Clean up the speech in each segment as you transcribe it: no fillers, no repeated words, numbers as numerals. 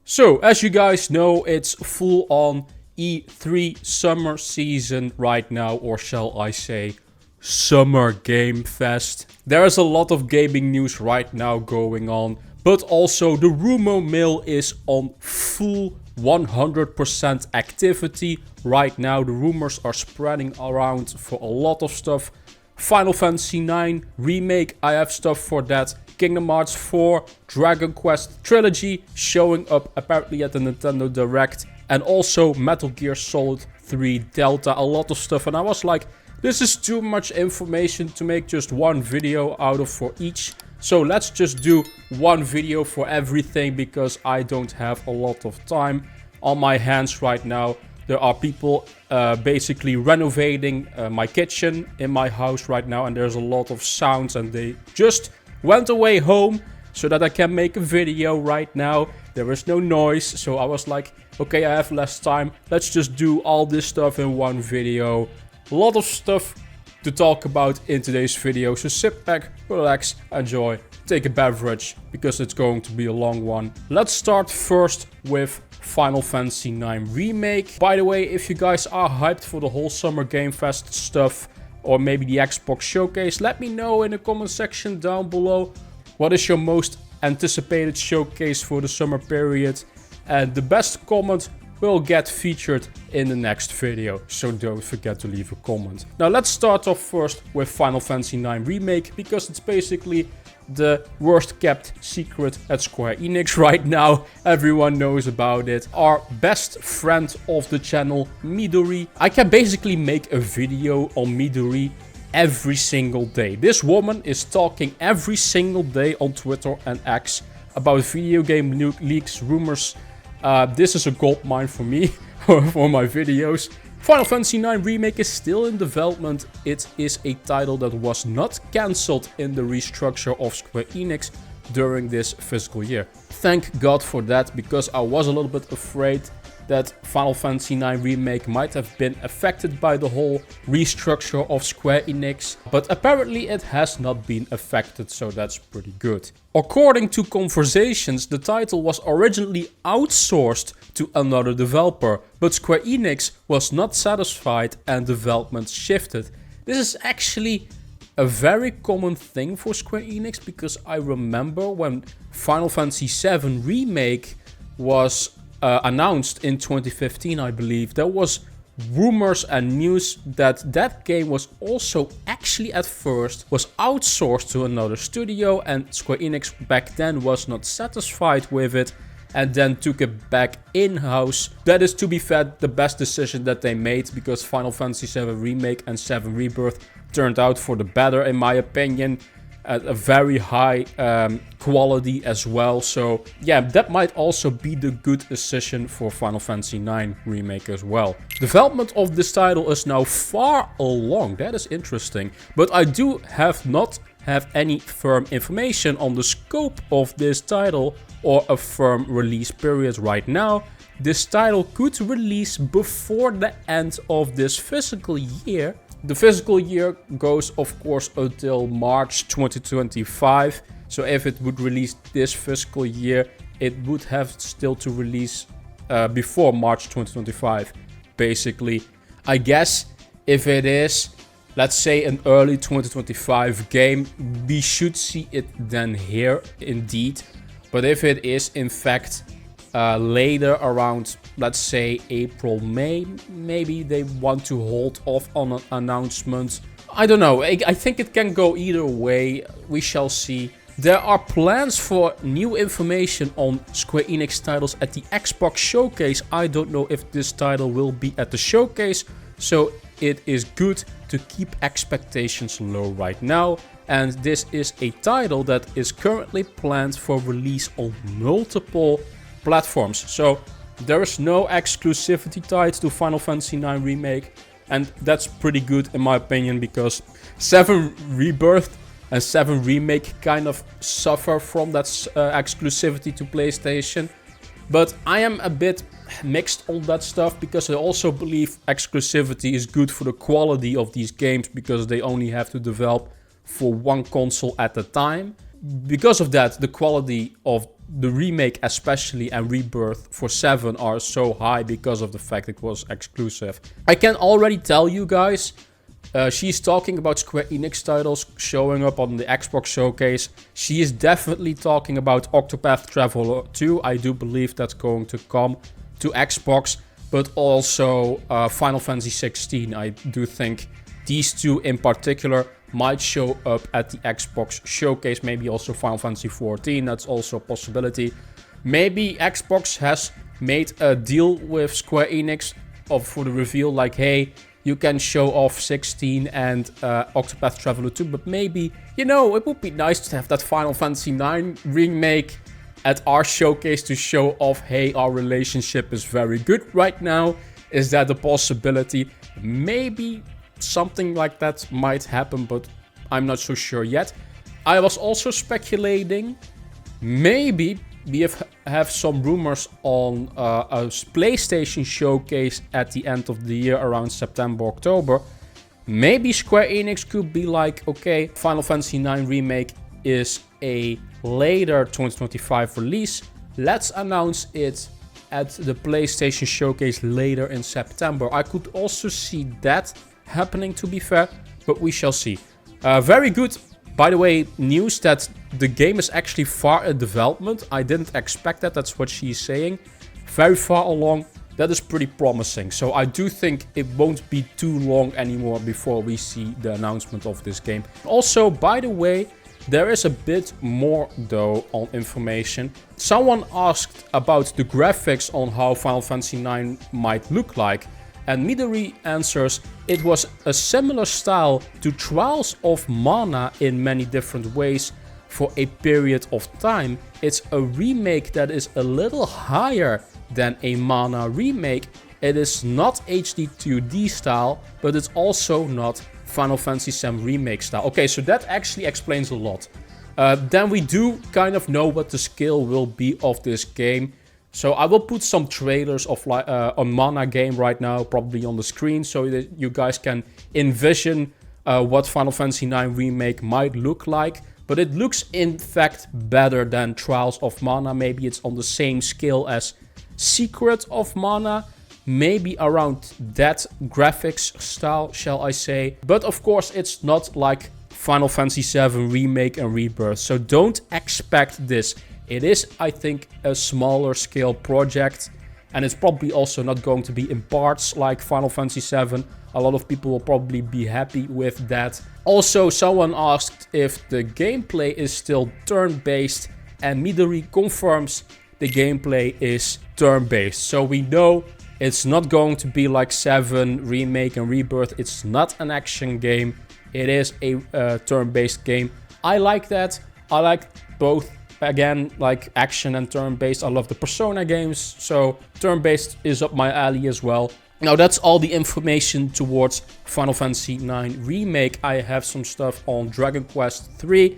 So, as you guys know, it's full on E3 summer season right now, or shall I say, Summer Game Fest. There's a lot of gaming news right now going on, but also the rumor mill is on full 100% activity right now. The rumors are spreading around for a lot of stuff. Final Fantasy IX Remake, I have stuff for that. Kingdom Hearts 4, Dragon Quest Trilogy showing up apparently at the Nintendo Direct. And also Metal Gear Solid 3 Delta, a lot of stuff. And I was like, this is too much information to make just one video out of for each. So let's just do one video for everything because I don't have a lot of time on my hands right now. There are people basically renovating my kitchen in my house right now, and there's a lot of sounds, and they just went away home so that I can make a video right now. There is no noise, so I was like, okay, I have less time. Let's just do all this stuff in one video. A lot of stuff to talk about in today's video, so sit back, relax, enjoy, take a beverage, because it's going to be a long one. Let's start first with Final Fantasy IX Remake. By the way, if you guys are hyped for the whole Summer Game Fest stuff, or maybe the Xbox Showcase, let me know in the comment section down below. What is your most anticipated showcase for the summer period? And the best comment will get featured in the next video, so don't forget to leave a comment. Now let's start off first with Final Fantasy IX Remake, because it's basically the worst kept secret at Square Enix right now. Everyone knows about it. Our best friend of the channel, Midori. I can basically make a video on Midori every single day. This woman is talking every single day on Twitter and X about video game leaks, rumors. This is a goldmine for me, for my videos. Final Fantasy IX Remake is still in development. It is a title that was not cancelled in the restructure of Square Enix during this fiscal year. Thank God for that, because I was a little bit afraid that Final Fantasy IX Remake might have been affected by the whole restructure of Square Enix, but apparently it has not been affected, so that's pretty good. According to conversations, the title was originally outsourced to another developer, but Square Enix was not satisfied and development shifted. This is actually a very common thing for Square Enix, because I remember when Final Fantasy VII Remake was announced in 2015, I believe, there was rumors and news that that game was also actually at first was outsourced to another studio, and Square Enix back then was not satisfied with it and then took it back in-house. That is, to be fair, the best decision that they made, because Final Fantasy VII Remake and VII Rebirth turned out for the better, in my opinion, at a very high quality as well. So yeah, that might also be the good decision for Final Fantasy IX Remake as well. Development of this title is now far along. That is interesting, but I do not have any firm information on the scope of this title or a firm release period right now. This title could release before the end of this fiscal year. The fiscal year goes, of course, until March 2025. So if it would release this fiscal year, it would have still to release before March 2025. Basically, I guess if it is, let's say, an early 2025 game, we should see it then here indeed. But if it is in fact later, around, let's say, April, May, maybe they want to hold off on an announcement. I don't know. I think it can go either way. We shall see. There are plans for new information on Square Enix titles at the Xbox Showcase. I don't know if this title will be at the showcase, so it is good to keep expectations low right now. And this is a title that is currently planned for release on multiple platforms. So there is no exclusivity tied to Final Fantasy IX Remake, and that's pretty good in my opinion, because 7 Rebirth and 7 Remake kind of suffer from that exclusivity to PlayStation. But I am a bit mixed on that stuff, because I also believe exclusivity is good for the quality of these games, because they only have to develop for one console at a time. Because of that, the quality of the remake especially and Rebirth for 7 are so high because of the fact it was exclusive. I can already tell you guys, she's talking about Square Enix titles showing up on the Xbox showcase. She is definitely talking about Octopath Traveler 2. I do believe that's going to come to Xbox, but also Final Fantasy 16. I do think these two in particular might show up at the Xbox showcase. Maybe also Final Fantasy 14. That's also a possibility. Maybe Xbox has made a deal with Square Enix for the reveal, like, hey, you can show off 16 and Octopath Traveler 2, but maybe, you know, it would be nice to have that Final Fantasy 9 remake at our showcase to show off, hey, our relationship is very good right now. Is that a possibility? Maybe something like that might happen, but I'm not so sure yet. I was also speculating, maybe we have some rumors on a PlayStation showcase at the end of the year around September, October. Maybe Square Enix could be like, okay, Final Fantasy 9 Remake is a later 2025 release. Let's announce it at the PlayStation showcase later in September. I could also see that happening, to be fair, but we shall see. Very good, by the way, news that the game is actually far in development. I didn't expect that. That's what she's saying. Very far along. That is pretty promising. So I do think it won't be too long anymore before we see the announcement of this game. Also, by the way, there is a bit more though on information. Someone asked about the graphics on how Final Fantasy 9 might look like. And Midori answers, it was a similar style to Trials of Mana in many different ways for a period of time. It's a remake that is a little higher than a Mana remake. It is not HD 2D style, but it's also not Final Fantasy VII Remake style. Okay, so that actually explains a lot. Then we do kind of know what the scale will be of this game. So I will put some trailers of a Mana game right now, probably on the screen, so that you guys can envision what Final Fantasy IX Remake might look like. But it looks in fact better than Trials of Mana. Maybe it's on the same scale as Secret of Mana. Maybe around that graphics style, shall I say. But of course it's not like Final Fantasy VII Remake and Rebirth. So don't expect this. It is, I think, a smaller scale project. And it's probably also not going to be in parts like Final Fantasy VII. A lot of people will probably be happy with that. Also, someone asked if the gameplay is still turn-based. And Midori confirms the gameplay is turn-based. So we know it's not going to be like 7 Remake and Rebirth. It's not an action game. It is a turn-based game. I like that. I like both. Again, like action and turn-based. I love the Persona games, so turn-based is up my alley as well. Now that's all the information towards Final Fantasy IX Remake. I have some stuff on Dragon Quest 3.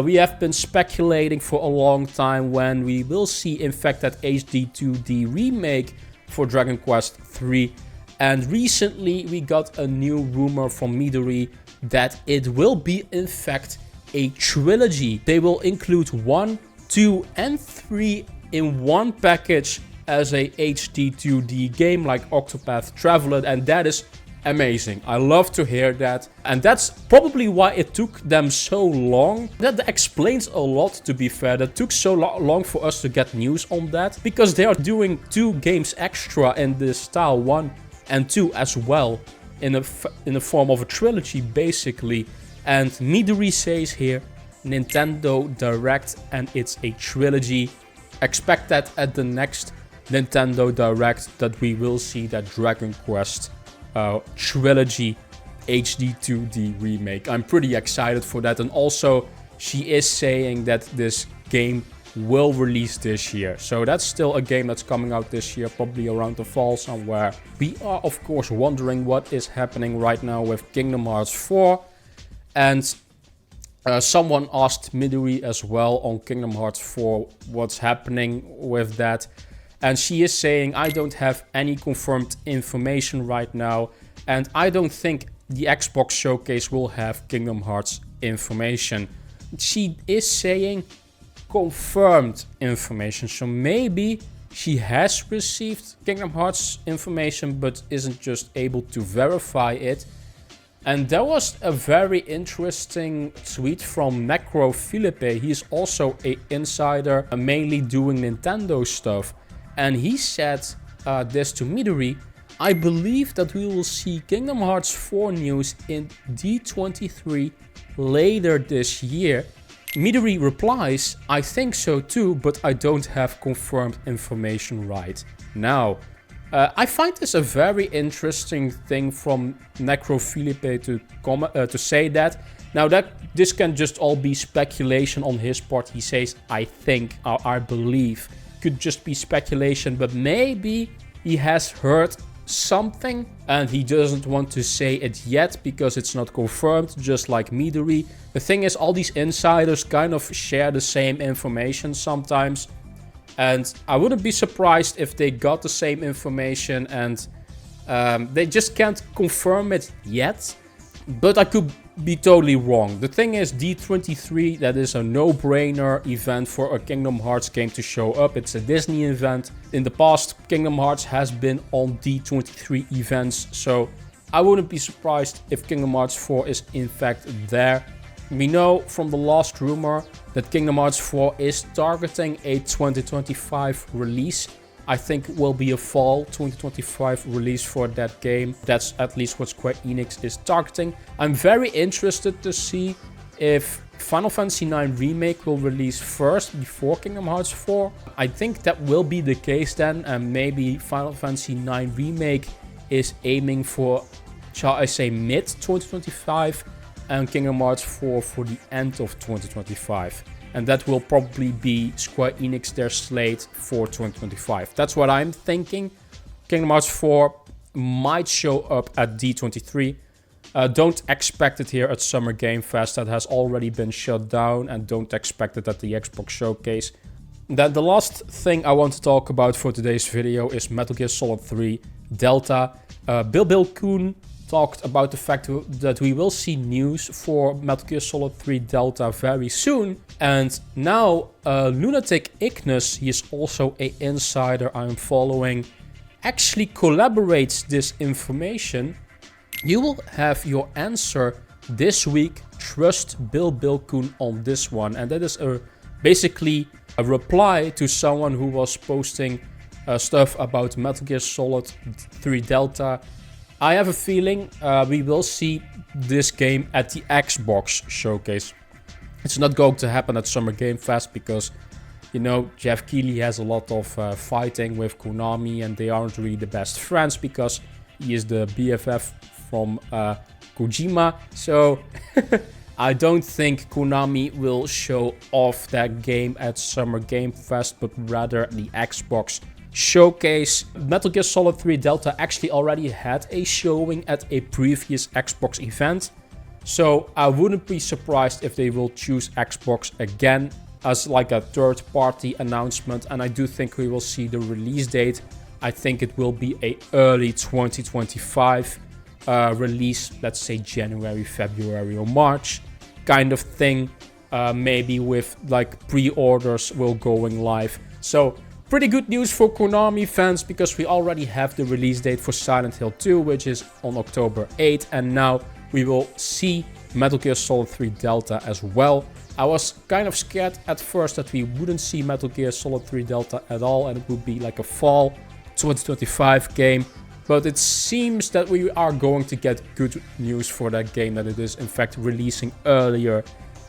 We have been speculating for a long time when we will see in fact that HD 2D remake for Dragon Quest 3. And recently we got a new rumor from Midori that it will be in fact a trilogy. They will include 1, 2 and 3 in one package as a HD 2D game like Octopath Traveler, and that is amazing. I love to hear that, and that's probably why it took them so long. That explains a lot, to be fair. That took so long for us to get news on that, because they are doing 2 games extra in this style, 1 and 2 as well, in the form of a trilogy basically. And Midori says here, Nintendo Direct, and it's a trilogy. Expect that at the next Nintendo Direct, that we will see that Dragon Quest trilogy HD 2D remake. I'm pretty excited for that. And also, she is saying that this game will release this year. So that's still a game that's coming out this year, probably around the fall somewhere. We are, of course, wondering what is happening right now with Kingdom Hearts 4. And someone asked Midori as well on Kingdom Hearts 4 what's happening with that. And she is saying, I don't have any confirmed information right now. And I don't think the Xbox showcase will have Kingdom Hearts information. She is saying, confirmed information. So maybe she has received Kingdom Hearts information but isn't just able to verify it. And there was a very interesting tweet from Necro Felipe. He's also an insider, mainly doing Nintendo stuff. And he said this to Midori: I believe that we will see Kingdom Hearts 4 news in D23 later this year. Midori replies, I think so too, but I don't have confirmed information right now. I find this a very interesting thing from Necro Felipe to say that. Now this can just all be speculation on his part. He says, I think, I believe. Could just be speculation, but maybe he has heard something and he doesn't want to say it yet because it's not confirmed, just like Midori. The thing is, all these insiders kind of share the same information sometimes. And I wouldn't be surprised if they got the same information and they just can't confirm it yet. But I could be totally wrong. The thing is, D23, that is a no-brainer event for a Kingdom Hearts game to show up. It's a Disney event. In the past, Kingdom Hearts has been on D23 events. So I wouldn't be surprised if Kingdom Hearts 4 is in fact there. We know from the last rumor that Kingdom Hearts 4 is targeting a 2025 release. I think it will be a fall 2025 release for that game. That's at least what Square Enix is targeting. I'm very interested to see if Final Fantasy IX Remake will release first before Kingdom Hearts 4. I think that will be the case then, and maybe Final Fantasy IX Remake is aiming for, shall I say, mid 2025. And Kingdom Hearts 4 for the end of 2025. And that will probably be Square Enix their slate for 2025. That's what I'm thinking. Kingdom Hearts 4 might show up at D23. Don't expect it here at Summer Game Fest. That has already been shut down. And don't expect it at the Xbox Showcase. Then the last thing I want to talk about for today's video is Metal Gear Solid 3 Delta. Bill Kuhn talked about the fact that we will see news for Metal Gear Solid 3 Delta very soon. And now Lunatic Ignis, he is also an insider I'm following, actually collaborates this information. You will have your answer this week. Trust Bill Kuhn on this one. And that is basically a reply to someone who was posting stuff about Metal Gear Solid 3 Delta. I have a feeling we will see this game at the Xbox Showcase. It's not going to happen at Summer Game Fest because, you know, Jeff Keighley has a lot of fighting with Konami and they aren't really the best friends because he is the BFF from Kojima. So I don't think Konami will show off that game at Summer Game Fest, but rather the Xbox Showcase. Metal Gear Solid 3 Delta actually already had a showing at a previous Xbox event. So I wouldn't be surprised if they will choose Xbox again as like a third party announcement. And I do think we will see the release date. I think it will be a early 2025 release. Let's say January, February or March kind of thing. Maybe with like pre-orders will going live. So pretty good news for Konami fans because we already have the release date for Silent Hill 2, which is on October 8th. And now we will see Metal Gear Solid 3 Delta as well. I was kind of scared at first that we wouldn't see Metal Gear Solid 3 Delta at all and it would be like a fall 2025 game. But it seems that we are going to get good news for that game, that it is in fact releasing earlier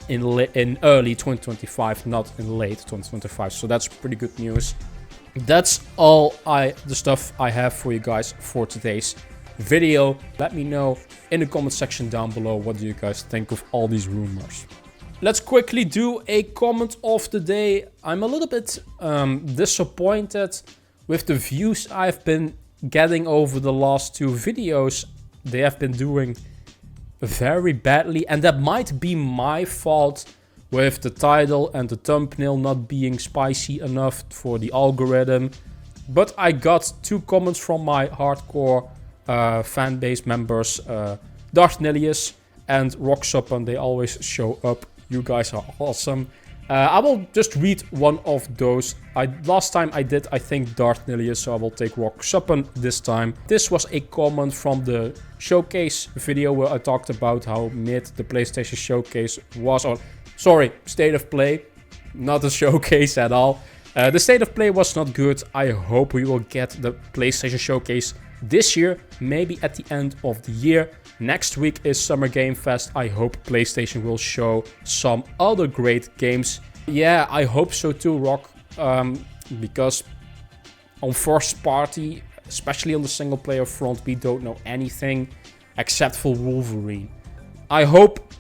in early 2025, not in late 2025. So that's pretty good news. That's all the stuff I have for you guys for today's video. Let me know in the comment section down below what do you guys think of all these rumors. Let's quickly do a comment of the day. I'm a little bit disappointed with the views I've been getting over the last two videos. They have been doing very badly, and that might be my fault with the title and the thumbnail not being spicy enough for the algorithm. But I got two comments from my hardcore fan base members, Darth Nilius and Roxop, and they always show up. You guys are awesome. I will just read one of those. Last time I did, I think, Darth Nilius, so I will take Rocksuppen this time. This was a comment from the showcase video where I talked about how mid the PlayStation Showcase was. Or, sorry, State of Play, not a showcase at all. The State of Play was not good. I hope we will get the PlayStation Showcase this year, maybe at the end of the year. Next week is Summer Game Fest. I hope PlayStation will show some other great games. Yeah, I hope so too, Rock. Because on first party, especially on the single player front, we don't know anything except for Wolverine. I hope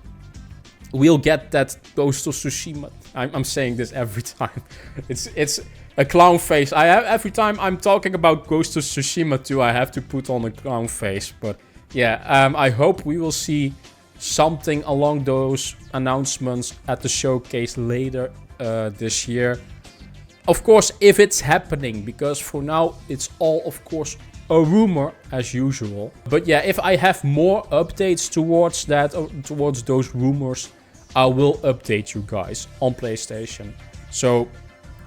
we'll get that Ghost of Tsushima. I'm saying this every time. It's a clown face. Every time I'm talking about Ghost of Tsushima 2, I have to put on a clown face. But yeah, I hope we will see something along those announcements at the showcase later this year. Of course, if it's happening, because for now it's all, of course, a rumor as usual. But yeah, if I have more updates towards that, towards those rumors, I will update you guys on PlayStation. So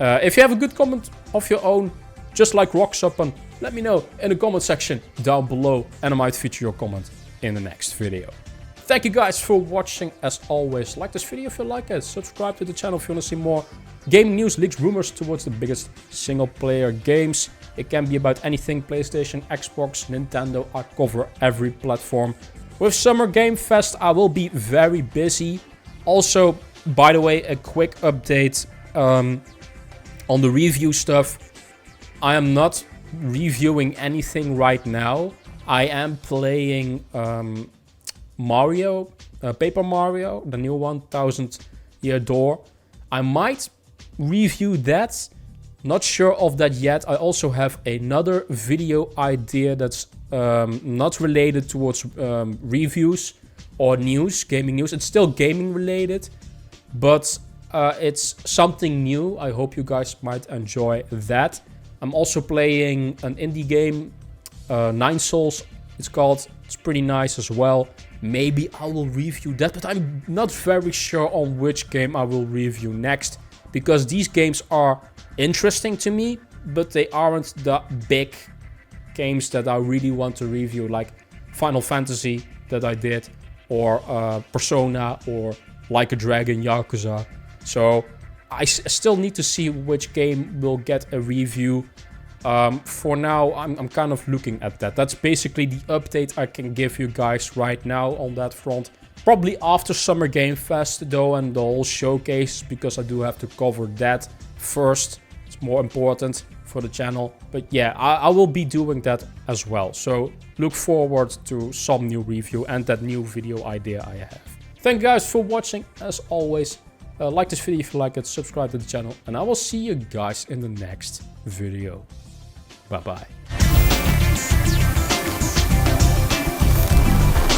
if you have a good comment of your own, just like Rocksuppen, let me know in the comment section down below, and I might feature your comment in the next video. Thank you guys for watching. As always, like this video if you like it. Subscribe to the channel if you want to see more gaming news, leaks, rumors towards the biggest single player games. It can be about anything: PlayStation, Xbox, Nintendo. I cover every platform. With Summer Game Fest, I will be very busy. Also, by the way, a quick update on the review stuff. I am not reviewing anything right now. I am playing Mario, Paper Mario, the new 1000 Year Door. I might review that. Not sure of that yet. I also have another video idea that's not related towards reviews or news, gaming news. It's still gaming related, but it's something new. I hope you guys might enjoy that. I'm also playing an indie game, 9 Souls it's called. It's pretty nice as well. Maybe I will review that, but I'm not very sure on which game I will review next, because these games are interesting to me, but they aren't the big games that I really want to review, like Final Fantasy that I did, or Persona, or Like a Dragon, Yakuza. So I still need to see which game will get a review. For now, I'm kind of looking at that. That's basically the update I can give you guys right now on that front. Probably after Summer Game Fest though, and the whole showcase, because I do have to cover that first. It's more important for the channel. But yeah, I will be doing that as well. So look forward to some new review and that new video idea I have. Thank you guys for watching. As always, like this video if you like it, subscribe to the channel, and I will see you guys in the next video. Bye bye.